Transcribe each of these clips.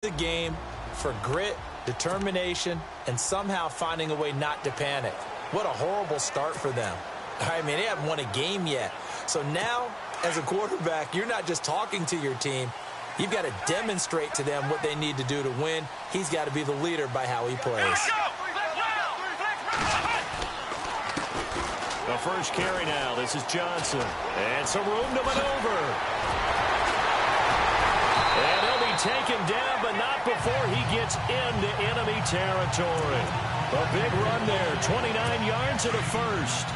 The game for grit, determination, and somehow finding a way not to panic. What a horrible start for them. I mean, they haven't won a game yet. So now, as a quarterback, you're not just talking to your team. You've got to demonstrate to them what they need to do to win. He's got to be the leader by how he plays. The first carry now. This is Johnson. And some room to maneuver. And he'll be taken down, but not before he gets into enemy territory. A big run there, 29 yards and a first.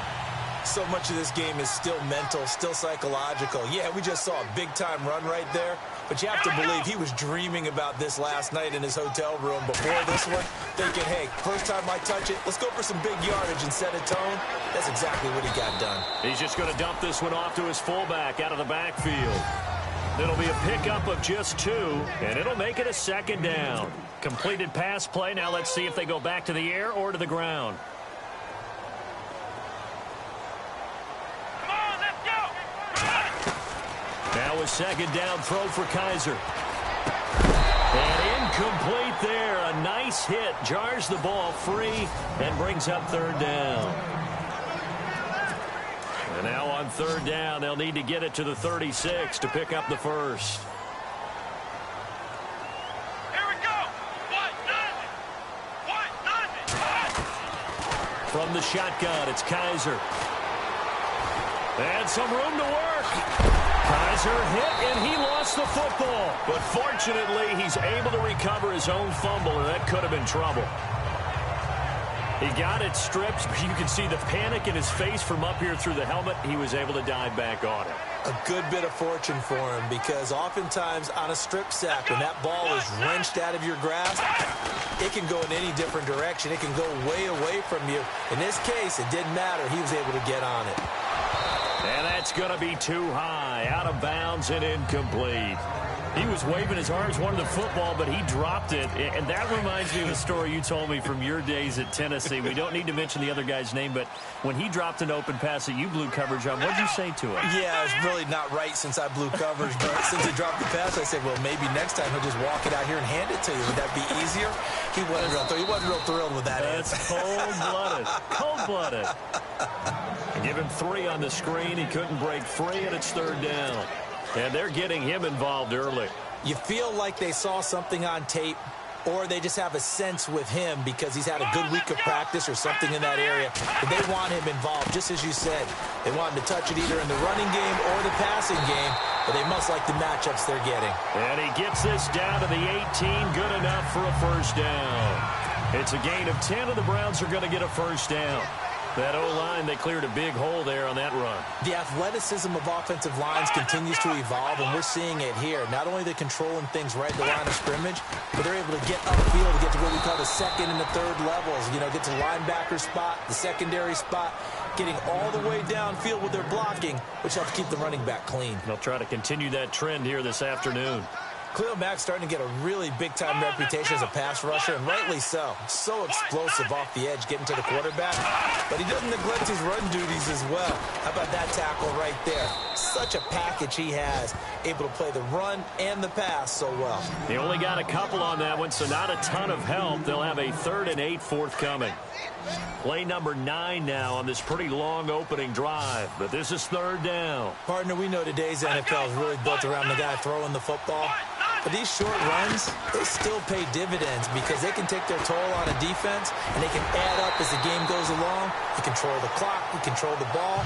So much of this game is still mental, still psychological. Yeah, we just saw a big-time run right there, but you have to believe he was dreaming about this last night in his hotel room before this one, thinking, hey, first time I touch it, let's go for some big yardage and set a tone. That's exactly what he got done. He's just going to dump this one off to his fullback out of the backfield. It'll be a pickup of just 2, and it'll make it a second down. Completed pass play. Now let's see if they go back to the air or to the ground. Come on, let's go! Now a second down throw for Kaiser. And incomplete there. A nice hit. Jars the ball free and brings up third down. And now on third down, they'll need to get it to the 36 to pick up the first. Here we go! Nothing! From the shotgun, it's Kaiser. And some room to work. Kaiser hit, and he lost the football. But fortunately, he's able to recover his own fumble, and that could have been trouble. He got it stripped. You can see the panic in his face from up here through the helmet. He was able to dive back on it. A good bit of fortune for him, because oftentimes on a strip sack, when that ball is wrenched out of your grasp, it can go in any different direction. It can go way away from you. In this case, it didn't matter. He was able to get on it. And that's going to be too high, out of bounds and incomplete. He was waving his arms, wanted the football, but he dropped it. And that reminds me of a story you told me from your days at Tennessee. We don't need to mention the other guy's name, but when he dropped an open pass that you blew coverage on, what did you say to him? Yeah, it's really not right since I blew coverage, but since he dropped the pass, I said, well, maybe next time he'll just walk it out here and hand it to you. Would that be easier? He wasn't real thrilled with that. That's cold-blooded. Cold-blooded. Give him 3 on the screen. He couldn't break free, and it's third down. And they're getting him involved early. You feel like they saw something on tape, or they just have a sense with him because he's had a good week of practice or something in that area. But they want him involved, just as you said. They want him to touch it either in the running game or the passing game, but they must like the matchups they're getting. And he gets this down to the 18, good enough for a first down. It's a gain of 10, and the Browns are going to get a first down. That O-line, they cleared a big hole there on that run. The athleticism of offensive lines continues to evolve, and we're seeing it here. Not only are they controlling things right at the line of scrimmage, but they're able to get upfield to get to what we call the second and the third levels. You know, get to the linebacker spot, the secondary spot, getting all the way downfield with their blocking, which helps keep the running back clean. They'll try to continue that trend here this afternoon. Khalil Mack's starting to get a really big-time reputation as a pass rusher, and rightly so. So explosive off the edge, getting to the quarterback. But he doesn't neglect his run duties as well. How about that tackle right there? Such a package he has, able to play the run and the pass so well. He only got a couple on that one, so not a ton of help. They'll have a 3rd and 8 forthcoming. Play number 9 now on this pretty long opening drive, but this is third down. Partner, we know today's NFL is really built around the guy throwing the football. But these short runs, they still pay dividends because they can take their toll on a defense, and they can add up as the game goes along. You control the clock, you control the ball,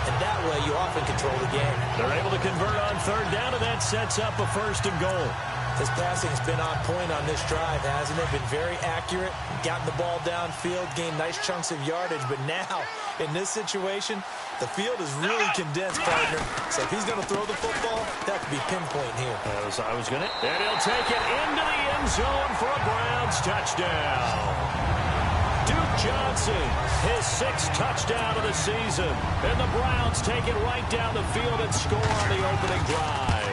and that way you often control the game. They're able to convert on third down, and that sets up a 1st and goal. His passing's been on point on this drive, hasn't it? Been very accurate, gotten the ball downfield, gained nice chunks of yardage. But now, in this situation, the field is really condensed, partner. So if he's going to throw the football, that could be pinpoint here. I was going to. And he'll take it into the end zone for a Browns touchdown. Duke Johnson, his 6th touchdown of the season. And the Browns take it right down the field and score on the opening drive.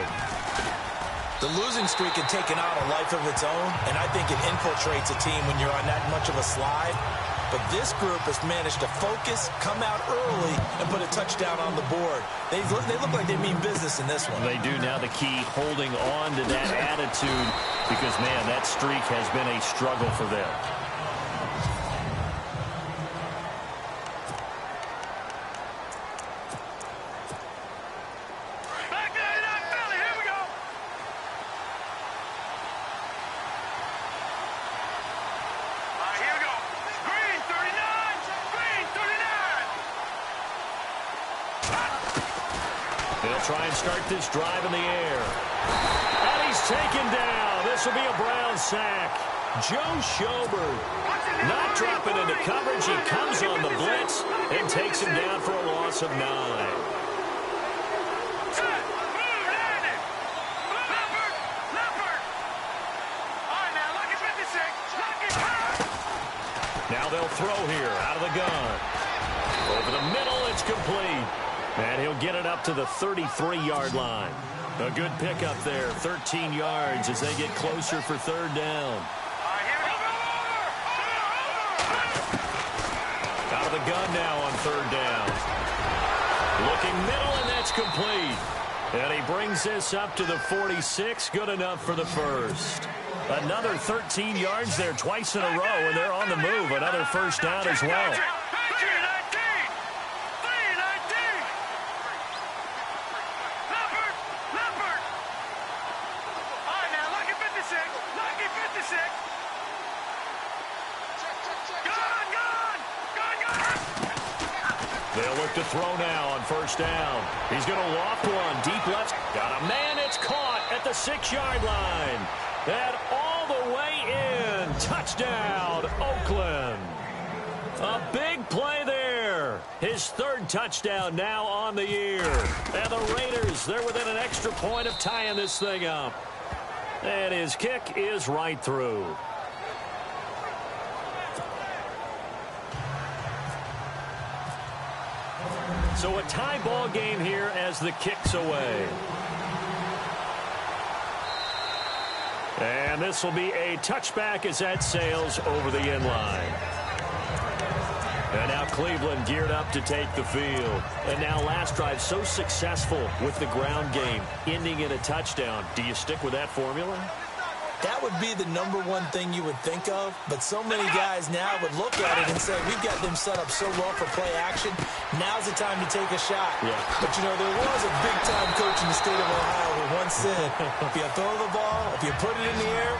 The losing streak had taken on a life of its own, and I think it infiltrates a team when you're on that much of a slide. But this group has managed to focus, come out early, and put a touchdown on the board. They look like they mean business in this one. They do. Now the key, holding on to that attitude, because, man, that streak has been a struggle for them. They'll try and start this drive in the air. And he's taken down. This will be a Brown sack. Joe Schobert not dropping into coverage. He comes on the blitz and takes him down for a loss of 9. Now they'll throw here out of the gun. Over the middle, it's complete. And he'll get it up to the 33-yard line. A good pickup there, 13 yards as they get closer for third down. Out of the gun now on third down. Looking middle, and that's complete. And he brings this up to the 46, good enough for the first. Another 13 yards there twice in a row, and they're on the move. Another first down as well. They'll look to throw now on first down. He's going to loft one deep left. Got a man. It's caught at the 6-yard line. And all the way in. Touchdown, Oakland. A big play there. His third touchdown now on the year. And the Raiders, they're within an extra point of tying this thing up. And his kick is right through. So a tie ball game here as the kick's away. And this will be a touchback as that sails over the end line. And now Cleveland geared up to take the field. And now last drive so successful with the ground game, ending in a touchdown. Do you stick with that formula? That would be the number one thing you would think of, but so many guys now would look at it and say, we've got them set up so well for play action. Now's the time to take a shot. Yeah. But, you know, there was a big-time coach in the state of Ohio who once said, if you throw the ball, if you put it in the air,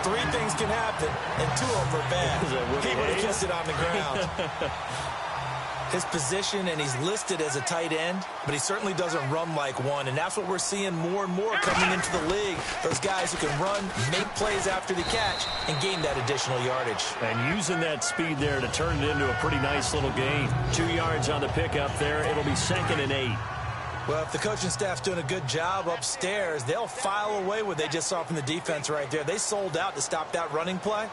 3 things can happen, and 2 of them are bad. He would have kept it on the ground. His position, and he's listed as a tight end, but he certainly doesn't run like one, and that's what we're seeing more and more coming into the league. Those guys who can run, make plays after the catch, and gain that additional yardage. And using that speed there to turn it into a pretty nice little gain. 2 yards on the pickup there. It'll be 2nd and 8. Well, if the coaching staff's doing a good job upstairs, they'll file away what they just saw from the defense right there. They sold out to stop that running play.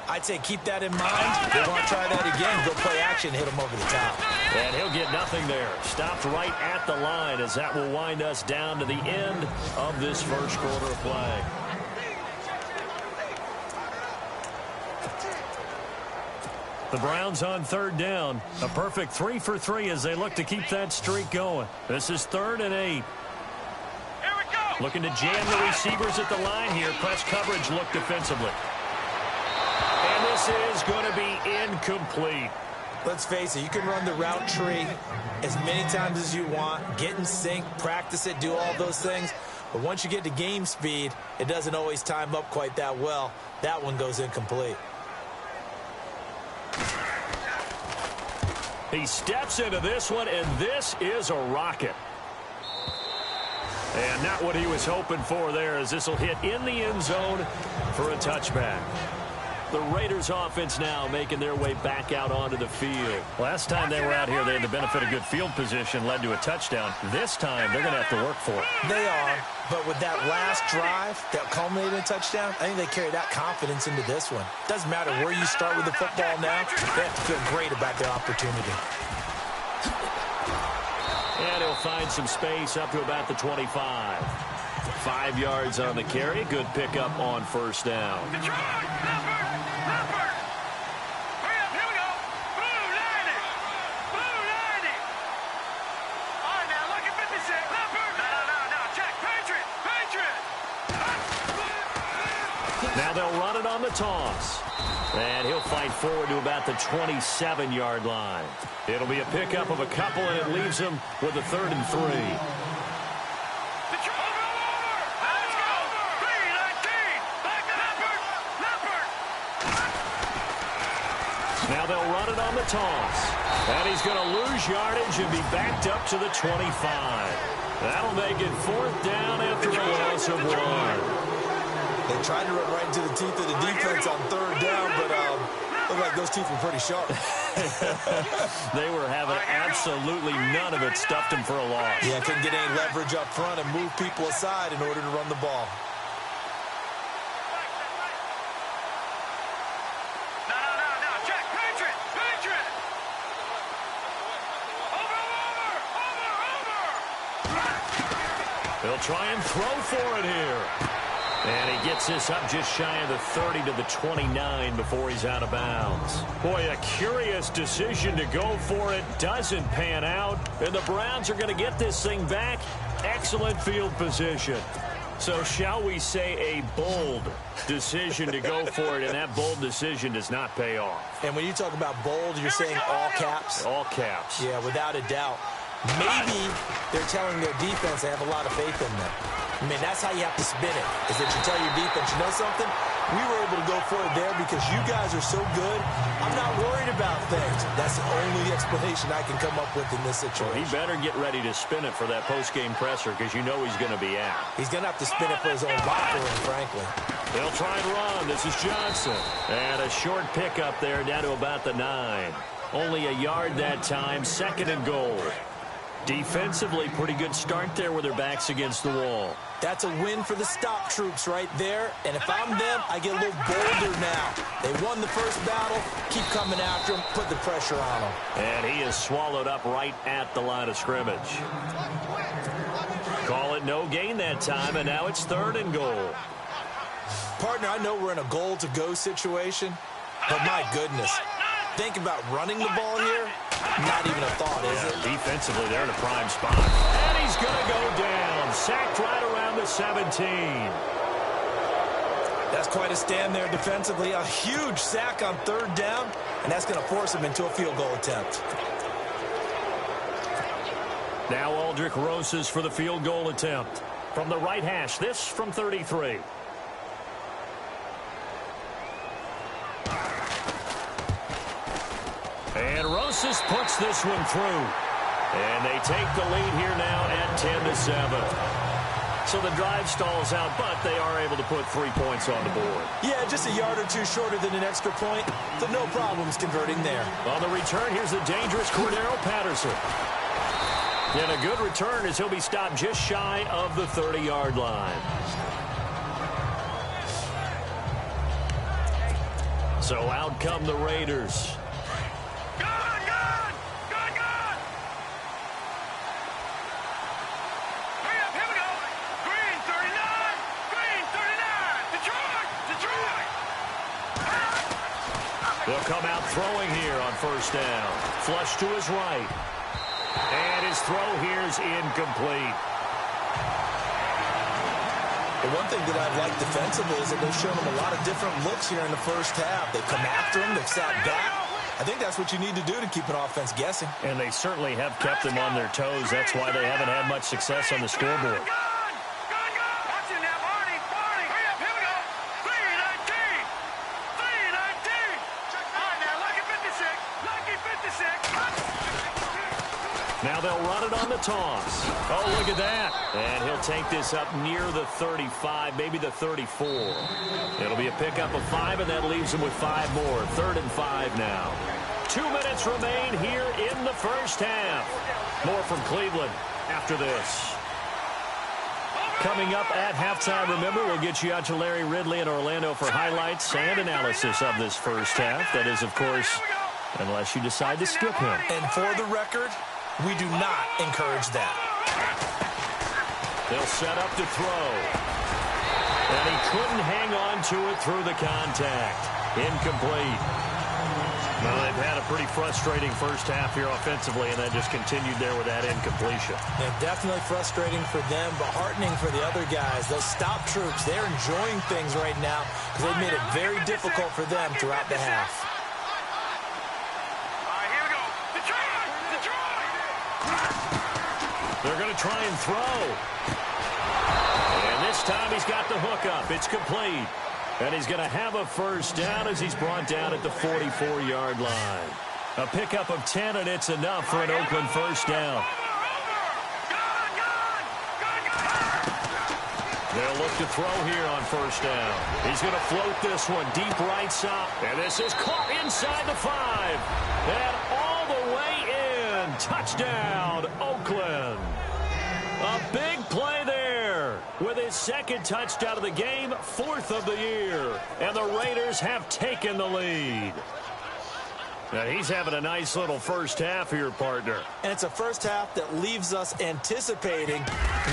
I'd say keep that in mind. They want to try that again. Go play action, hit him over the top. And he'll get nothing there. Stopped right at the line as that will wind us down to the end of this first quarter of play. The Browns on third down. A perfect 3 for 3 as they look to keep that streak going. This is 3rd and 8. Here we go. Looking to jam the receivers at the line here. Press coverage look defensively. And this is going to be incomplete. Let's face it, you can run the route tree as many times as you want, get in sync, practice it, do all those things. But once you get to game speed, it doesn't always time up quite that well. That one goes incomplete. He steps into this one, and this is a rocket. And not what he was hoping for there, as this will hit in the end zone for a touchback. The Raiders offense now making their way back out onto the field. Last time they were out here, they had the benefit of good field position, led to a touchdown. This time, they're going to have to work for it. They are, but with that last drive that culminated in a touchdown, I think they carry that confidence into this one. Doesn't matter where you start with the football now, they have to feel great about their opportunity. And he'll find some space up to about the 25. 5 yards on the carry. Good pickup on first down. Now they'll run it on the toss. And he'll fight forward to about the 27-yard line. It'll be a pickup of a couple, and it leaves him with a 3rd and 3. Now they'll run it on the toss. And he's going to lose yardage and be backed up to the 25. That'll make it 4th down after a loss of 1. They tried to run right into the teeth of the defense on 3rd down, but looked like those teeth were pretty sharp. They were having absolutely none of it. Stuffed him for a loss. Yeah, couldn't get any leverage up front and move people aside in order to run the ball. They'll try and throw for it here. And he gets this up just shy of the 30 to the 29 before he's out of bounds. Boy, a curious decision to go for it. Doesn't pan out. And the Browns are going to get this thing back. Excellent field position. So shall we say a bold decision to go for it, and that bold decision does not pay off. And when you talk about bold, you're saying all caps? All caps. Yeah, without a doubt. Maybe they're telling their defense they have a lot of faith in them. I mean, that's how you have to spin it, is that you tell your defense, you know something? We were able to go for it there because you guys are so good. I'm not worried about things. That's the only explanation I can come up with in this situation. Well, he better get ready to spin it for that post-game presser because you know he's going to be out. He's going to have to spin it for his own locker room, frankly. They'll try and run. This is Johnson. And a short pickup there down to about the 9. Only a yard that time. 2nd and goal. Defensively, pretty good start there with their backs against the wall. That's a win for the stop troops right there. And if I'm them, I get a little bolder now. They won the first battle. Keep coming after them. Put the pressure on them. And he is swallowed up right at the line of scrimmage. Call it no gain that time, and now it's 3rd and goal. Partner, I know we're in a goal-to-go situation, but my goodness. Think about running the ball here. Not even a thought, is it? Defensively, they're in a prime spot. And he's going to go down. Sacked right around the 17. That's quite a stand there defensively. A huge sack on 3rd down, and that's going to force him into a field goal attempt. Now Aldrich Rosas for the field goal attempt. From the right hash, this from 33. And Rosas puts this one through. And they take the lead here now at 10-7. So the drive stalls out, but they are able to put 3 points on the board. Yeah, just a yard or two shorter than an extra point, so no problems converting there. On the return, here's the dangerous Cordero Patterson. And a good return as he'll be stopped just shy of the 30-yard line. So out come the Raiders. They'll come out throwing here on 1st down. Flush to his right. And his throw here is incomplete. The one thing that I've liked defensively is that they've shown him a lot of different looks here in the first half. They've come after him. They've sat back. I think that's what you need to do to keep an offense guessing. And they certainly have kept them on their toes. That's why they haven't had much success on the scoreboard. Now they'll run it on the toss. Oh, look at that. And he'll take this up near the 35, maybe the 34. It'll be a pickup of 5, and that leaves him with 5 more. 3rd and 5 now. 2 minutes remain here in the first half. More from Cleveland after this. Coming up at halftime, remember, we'll get you out to Larry Ridley in Orlando for highlights and analysis of this first half. That is, of course, unless you decide to skip him. And for the record, we do not encourage that. They'll set up to throw. And he couldn't hang on to it through the contact. Incomplete. Well, they've had a pretty frustrating first half here offensively, and that just continued there with that incompletion. Yeah, definitely frustrating for them, but heartening for the other guys. Those stop troops, they're enjoying things right now because they've made it very difficult for them throughout the half. Here we go. They're going to try and throw. And this time he's got the hook up. It's complete. And he's going to have a first down as he's brought down at the 44-yard line. A pickup of 10, and it's enough for an Oakland first down. They'll look to throw here on first down. He's going to float this one deep right side. And this is caught inside the 5. And all the way in. Touchdown, Oakland. A big play there with his second touchdown of the game, 4th of the year. And the Raiders have taken the lead. And he's having a nice little first half here, partner. And it's a first half that leaves us anticipating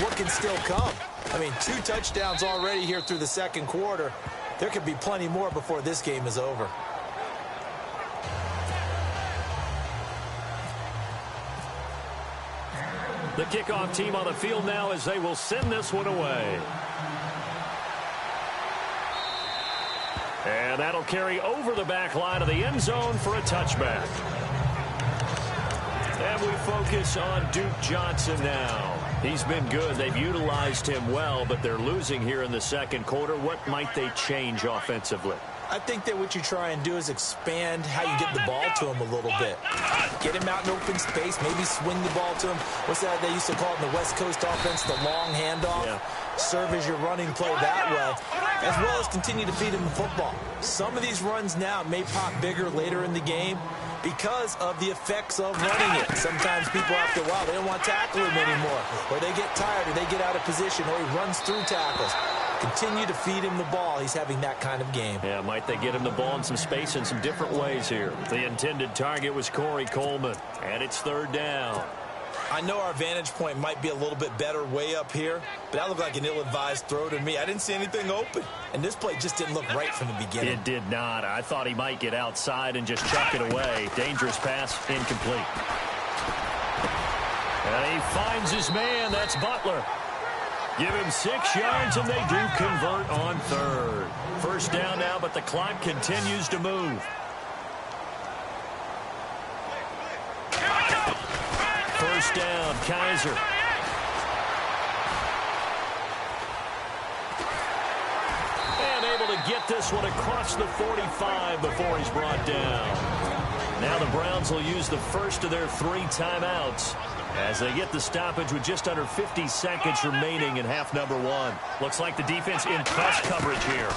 what can still come. I mean, 2 touchdowns already here through the second quarter. There could be plenty more before this game is over. The kickoff team on the field now as they will send this one away. And that'll carry over the back line of the end zone for a touchback. And we focus on Duke Johnson now. He's been good. They've utilized him well, but they're losing here in the second quarter. What might they change offensively? I think that what you try and do is expand how you get the ball to him a little bit. Get him out in open space, maybe swing the ball to him. What's that they used to call it in the West Coast offense, the long handoff? Yeah. Serve as your running play that way, as well as continue to feed him the football. Some of these runs now may pop bigger later in the game because of the effects of running it. Sometimes people after a while, they don't want to tackle him anymore, or they get tired, or they get out of position, or he runs through tackles. Continue to feed him the ball. He's having that kind of game. Yeah, might they get him the ball in some space in some different ways here. The intended target was Corey Coleman, and it's 3rd down. I know our vantage point might be a little bit better way up here, but that looked like an ill-advised throw to me. I didn't see anything open, and this play just didn't look right from the beginning. It did not. I thought he might get outside and just chuck it away. Dangerous pass, incomplete. And he finds his man. That's Butler. Give him 6 yards, and they do convert on 3rd. First down now, but the clock continues to move. First down, Kaiser. And able to get this one across the 45 before he's brought down. Now the Browns will use the first of their 3 timeouts as they get the stoppage with just under 50 seconds remaining in half number 1. Looks like the defense in press coverage here.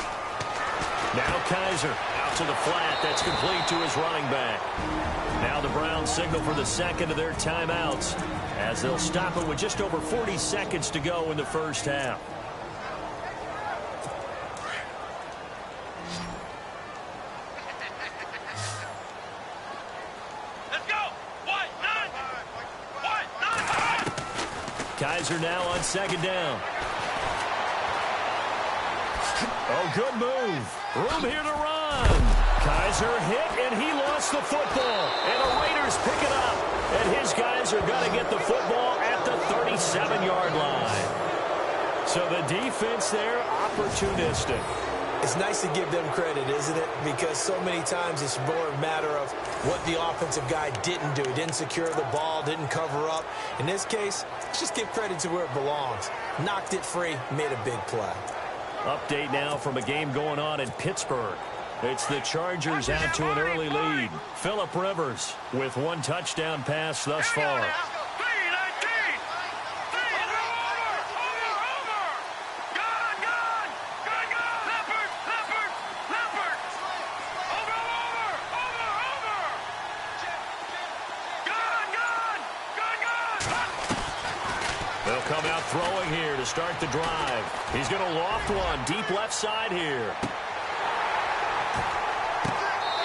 Now Kaiser out to the flat. That's complete to his running back. Now the Browns signal for the second of their timeouts as they'll stop it with just over 40 seconds to go in the first half. Kaiser now on 2nd down. Oh, good move. Room here to run. Kaiser hit, and he lost the football. And the Raiders pick it up. And his guys are going to get the football at the 37-yard line. So the defense there, opportunistic. It's nice to give them credit, isn't it? Because so many times it's more a matter of what the offensive guy didn't do. He didn't secure the ball, didn't cover up. In this case, let's just give credit to where it belongs. Knocked it free, made a big play. Update now from a game going on in Pittsburgh. It's the Chargers out to an early lead. Phillip Rivers with 1 touchdown pass thus far. They'll come out throwing here to start the drive. He's going to loft one deep left side here.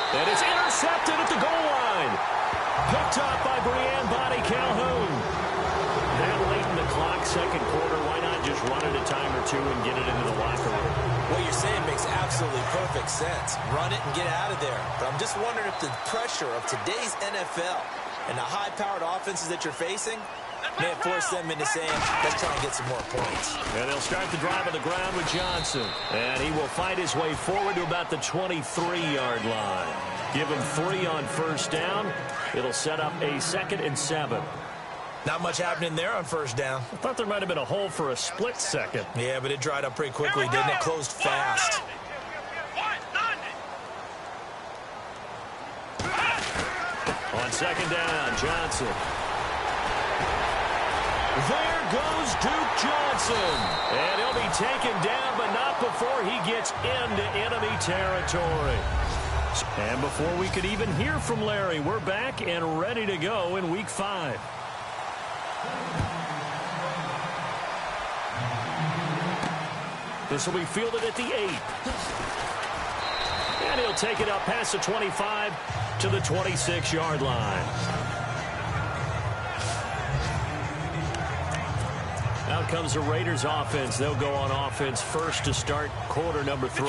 And it's intercepted at the goal line. Picked up by Breanne Bonnie Calhoun. That late in the clock, second quarter, why not just run it a time or two and get it into the locker room? What you're saying makes absolutely perfect sense. Run it and get out of there. But I'm just wondering if the pressure of today's NFL and the high-powered offenses that you're facing may have forced them into saying, let's try and get some more points. And they'll start the drive on the ground with Johnson. And he will fight his way forward to about the 23-yard line. Give him 3 on first down. It'll set up a 2nd and 7. Not much happening there on first down. I thought there might have been a hole for a split second. Yeah, but it dried up pretty quickly, didn't it? Closed fast. On second down, Johnson. There goes Duke Johnson. And he'll be taken down, but not before he gets into enemy territory. And before we could even hear from Larry, we're back and ready to go in Week 5. This will be fielded at the 8. And he'll take it up past the 25 to the 26-yard line. Out comes the Raiders offense. They'll go on offense first to start quarter number 3.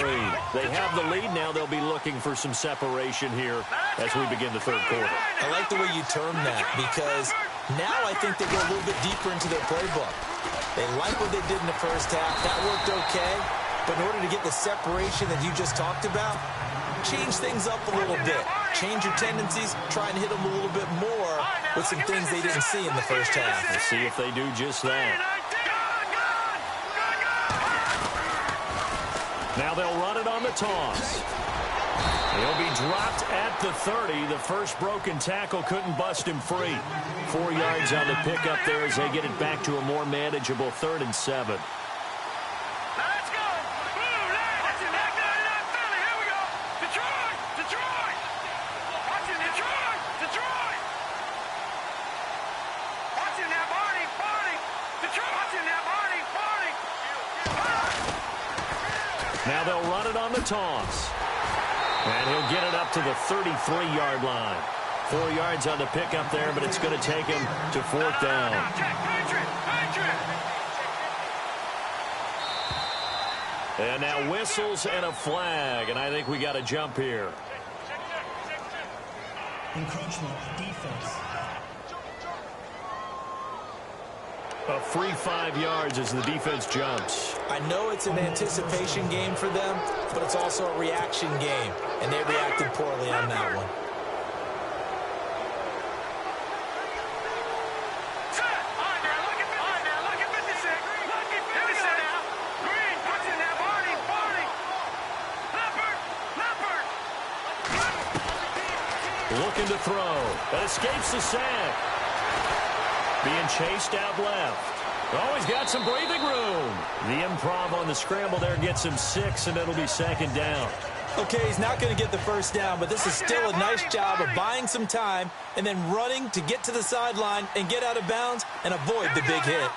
They have the lead now. They'll be looking for some separation here as we begin the third quarter. I like the way you term that because now I think they go a little bit deeper into their playbook. They like what they did in the first half. That worked okay. But in order to get the separation that you just talked about, change things up a little bit. Change your tendencies. Try and hit them a little bit more with some things they didn't see in the first half. We'll see if they do just that. Now they'll run it on the toss. He'll be dropped at the 30. The first broken tackle couldn't bust him free. 4 yards on the pickup there as they get it back to a more manageable 3rd and 7. Let's go! Here we go! Detroit! Detroit! Watching Detroit! Detroit! Watching that Barney! Barney! Detroit! Watching that Barney! Barney! Now they'll run it on the toss. And he'll get it up to the 33-yard line. 4 yards on the pickup there, but it's going to take him to 4th down. And now whistles and a flag, and I think we got to jump here. Encroachment defense. A free 5 yards as the defense jumps. I know it's an anticipation game for them, but it's also a reaction game, and they reacted poorly on that one. Looking to throw. That escapes the sack. Being chased out left. Oh, he's got some breathing room. The improv on the scramble there gets him 6, and it'll be 2nd down. Okay, he's not going to get the first down, but this is still a nice job of buying some time and then running to get to the sideline and get out of bounds and avoid the big hit.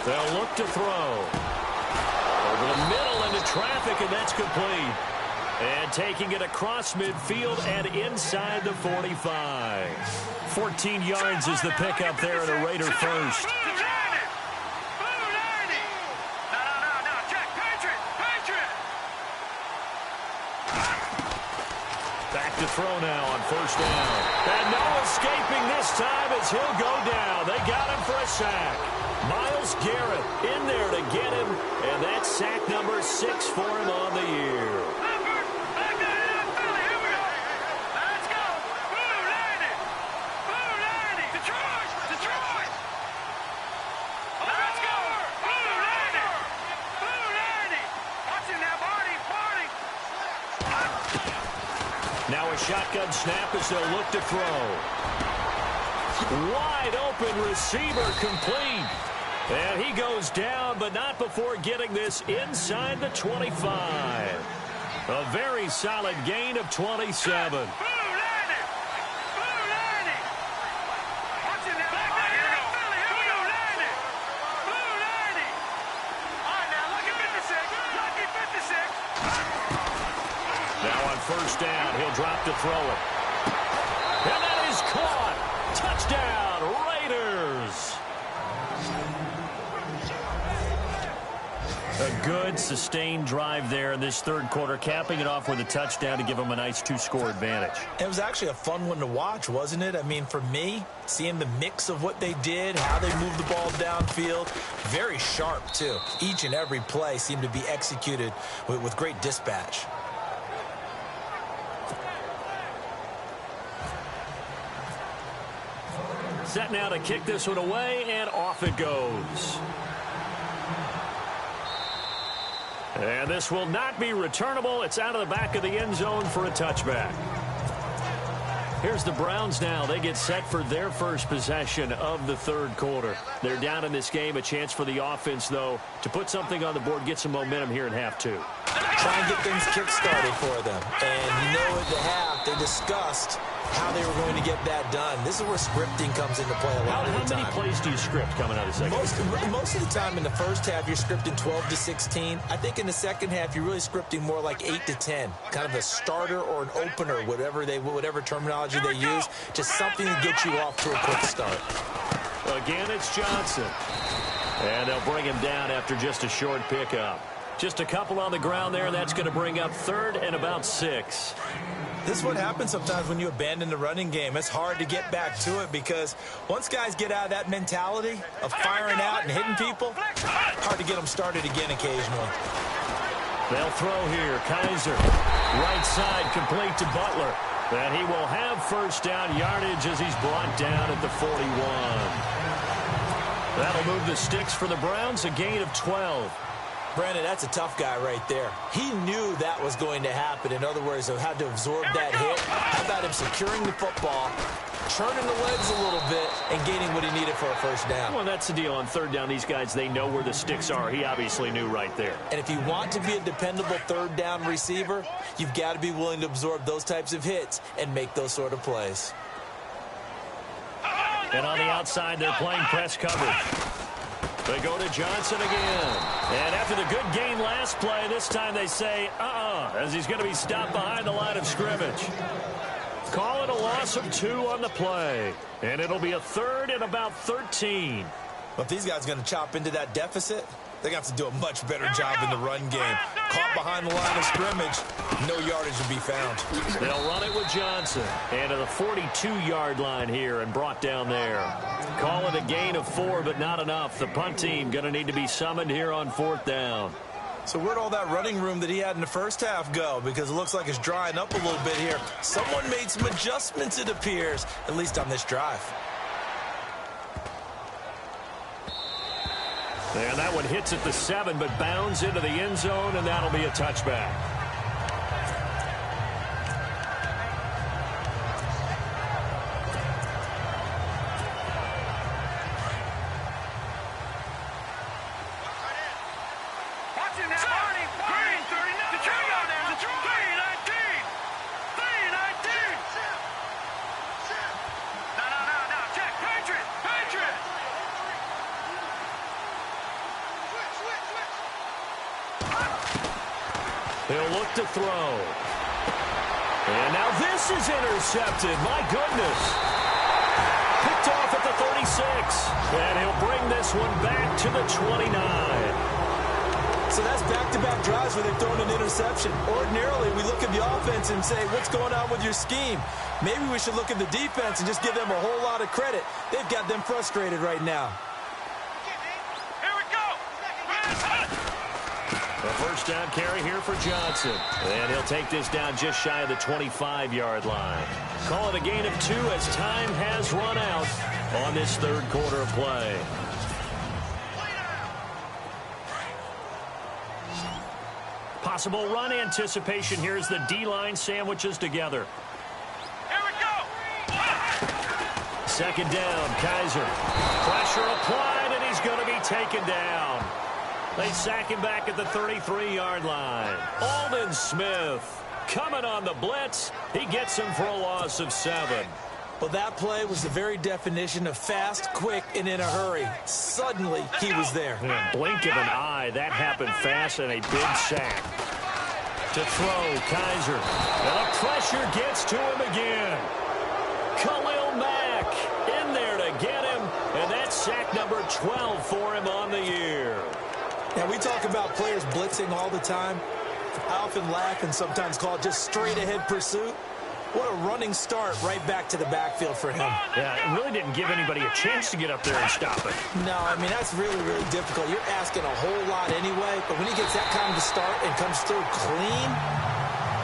They'll look to throw. Over the middle into traffic, and that's complete. And taking it across midfield and inside the 45. 14 yards is the pickup there at a Raider first. Back to throw now on first down. And no escaping this time as he'll go down. They got him for a sack. Myles Garrett in there to get him, and that's sack number 6 for him on the year. Now a shotgun snap as they'll look to throw. Wide open receiver complete. And he goes down, but not before getting this inside the 25. A very solid gain of 27. Now on first down, he'll drop to throw it. And that is caught. Touchdown, Raiders. A good, sustained drive there in this third quarter, capping it off with a touchdown to give them a nice 2-score advantage. It was actually a fun one to watch, wasn't it? I mean, for me, seeing the mix of what they did, how they moved the ball downfield, very sharp, too. Each and every play seemed to be executed with great dispatch. Set now to kick this one away, and off it goes. And this will not be returnable. It's out of the back of the end zone for a touchback. Here's the Browns now. They get set for their first possession of the third quarter. They're down in this game. A chance for the offense, though, to put something on the board, get some momentum here in half two. Try and get things kick-started for them. And you know at the half, they discussed how they were going to get that done. This is where scripting comes into play a lot of the time. How many plays do you script coming out of the second? Most of the time in the first half, you're scripting 12 to 16. I think in the second half, you're really scripting more like 8 to 10. Kind of a starter or an opener, whatever terminology they use. Just something to get you off to a quick start. Again, it's Johnson. And they'll bring him down after just a short pickup. Just a couple on the ground there, and that's going to bring up third and about 6. This is what happens sometimes when you abandon the running game. It's hard to get back to it because once guys get out of that mentality of firing out and hitting people, hard to get them started again occasionally. They'll throw here. Kaiser, right side, complete to Butler. And he will have first down yardage as he's brought down at the 41. That'll move the sticks for the Browns, a gain of 12. Brandon, that's a tough guy right there. He knew that was going to happen. In other words, he had to absorb that hit. How about him securing the football, churning the legs a little bit, and gaining what he needed for a first down? Well, that's the deal. On third down, these guys, they know where the sticks are. He obviously knew right there. And if you want to be a dependable third down receiver, you've got to be willing to absorb those types of hits and make those sort of plays. And on the outside, they're playing press coverage. They go to Johnson again. And after the good gain last play, this time they say, as he's going to be stopped behind the line of scrimmage. Call it a loss of 2 on the play. And it'll be a third and about 13. Well, if these guys are going to chop into that deficit, they're going to have to do a much better job in the run game. Caught behind the line of scrimmage, no yardage to be found. They'll run it with Johnson. And to the 42-yard line here and brought down there. Call it a gain of 4, but not enough. The punt team going to need to be summoned here on fourth down. So where'd all that running room that he had in the first half go? Because it looks like it's drying up a little bit here. Someone made some adjustments, it appears, at least on this drive. And that one hits at the 7, but bounds into the end zone, and that'll be a touchback. He'll look to throw. And now this is intercepted. My goodness. Picked off at the 36. And he'll bring this one back to the 29. So that's back-to-back drives where they've thrown an interception. Ordinarily, we look at the offense and say, what's going on with your scheme? Maybe we should look at the defense and just give them a whole lot of credit. They've got them frustrated right now. A first down carry here for Johnson. And he'll take this down just shy of the 25-yard line. Call it a gain of 2 as time has run out on this third quarter of play. Possible run anticipation here as the D-line sandwiches together. Here we go. Second down, Kaiser. Pressure applied, and he's going to be taken down. They sack him back at the 33-yard line. Aldon Smith coming on the blitz. He gets him for a loss of 7. Well, that play was the very definition of fast, quick, and in a hurry. Suddenly, he was there. In a blink of an eye, that happened fast and a big sack. To throw, Kaiser. And the pressure gets to him again. Khalil Mack in there to get him. And that's sack number 12 for him on the year. Now, we talk about players blitzing all the time. I often laugh and sometimes call it just straight-ahead pursuit. What a running start right back to the backfield for him. Yeah, it really didn't give anybody a chance to get up there and stop it. No, I mean, that's really, really difficult. You're asking a whole lot anyway, but when he gets that kind of a start and comes through clean,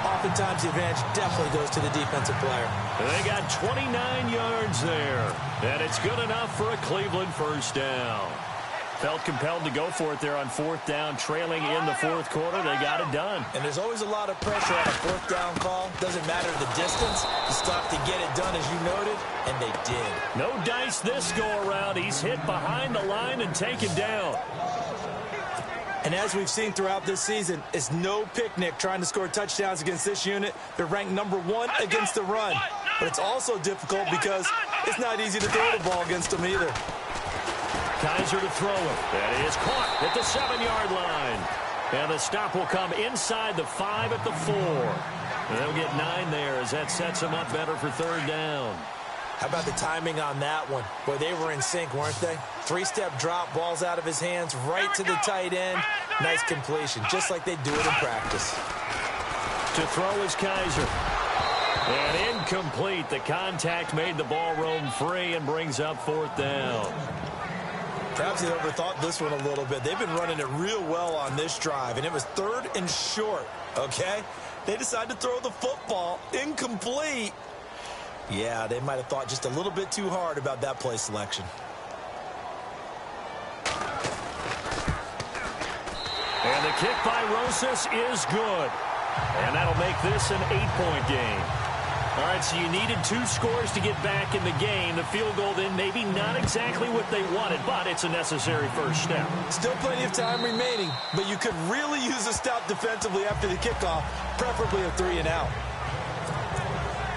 oftentimes the advantage definitely goes to the defensive player. They got 29 yards there, and it's good enough for a Cleveland first down. Felt compelled to go for it there on fourth down, trailing in the fourth quarter. They got it done. And there's always a lot of pressure on a fourth down call. Doesn't matter the distance. You still have to get it done, as you noted, and they did. No dice this go-around. He's hit behind the line and taken down. And as we've seen throughout this season, it's no picnic trying to score touchdowns against this unit. They're ranked #1 against the run. But it's also difficult because it's not easy to throw the ball against them either. Kaiser to throw it. That is caught at the 7-yard line. And the stop will come inside the 5 at the 4. And they'll get 9 there as that sets them up better for third down. How about the timing on that one? Boy, they were in sync, weren't they? 3-step drop, balls out of his hands, right to the tight end. Nice completion, just like they do it in practice. To throw is Kaiser. And incomplete. The contact made the ball roam free and brings up fourth down. Perhaps they overthought this one a little bit. They've been running it real well on this drive, and it was 3rd and short, okay? They decided to throw the football incomplete. Yeah, they might have thought just a little bit too hard about that play selection. And the kick by Rosas is good. And that'll make this an 8-point game. All right, so you needed 2 scores to get back in the game. The field goal then maybe not exactly what they wanted, but it's a necessary first step. Still plenty of time remaining, but you could really use a stop defensively after the kickoff, preferably a 3-and-out.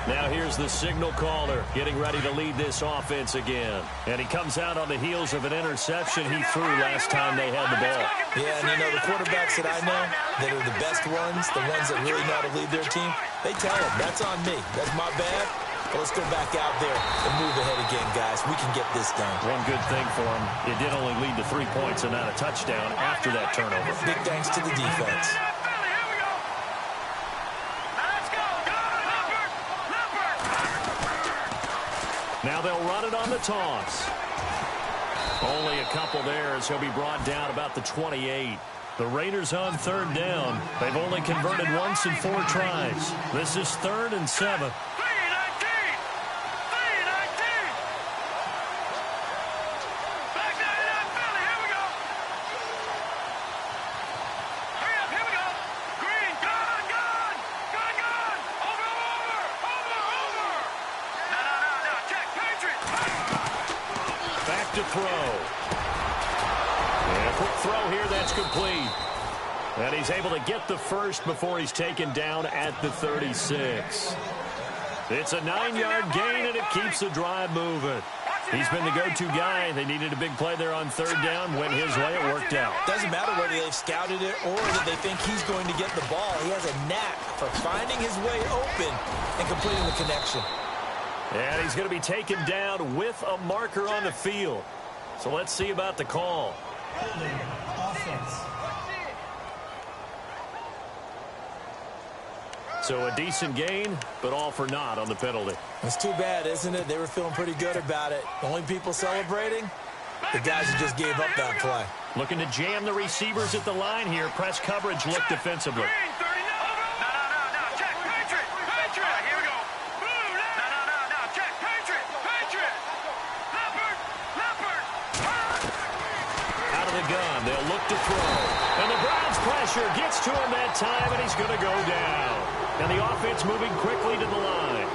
Now here's the signal caller getting ready to lead this offense again. And he comes out on the heels of an interception he threw last time they had the ball. Yeah, and you know, the quarterbacks that I know that are the best ones, the ones that really know how to lead their team, they tell them, that's on me. That's my bad. But let's go back out there and move ahead again, guys. We can get this done. One good thing for him, it did only lead to 3 points and not a touchdown after that turnover. Big thanks to the defense. Now they'll run it on the toss. Only a couple there as he'll be brought down about the 28. The Raiders on third down. They've only converted once in 4 tries. This is 3rd and 7. To throw. And a quick throw here, that's complete. And he's able to get the first before he's taken down at the 36. It's a 9-yard gain, and it keeps the drive moving. He's been the go-to guy. They needed a big play there on third down. Went his way, it worked out. Doesn't matter whether they've scouted it or that they think he's going to get the ball. He has a knack for finding his way open and completing the connection. And he's going to be taken down with a marker on the field. So let's see about the call. Offense. So a decent gain, but all for naught on the penalty. It's too bad, isn't it? They were feeling pretty good about it. The only people celebrating, the guys who just gave up that play. Looking to jam the receivers at the line here. Press coverage look defensively. Gun. They'll look to throw. And the Browns pressure gets to him that time, and he's going to go down. And the offense moving quickly to the line.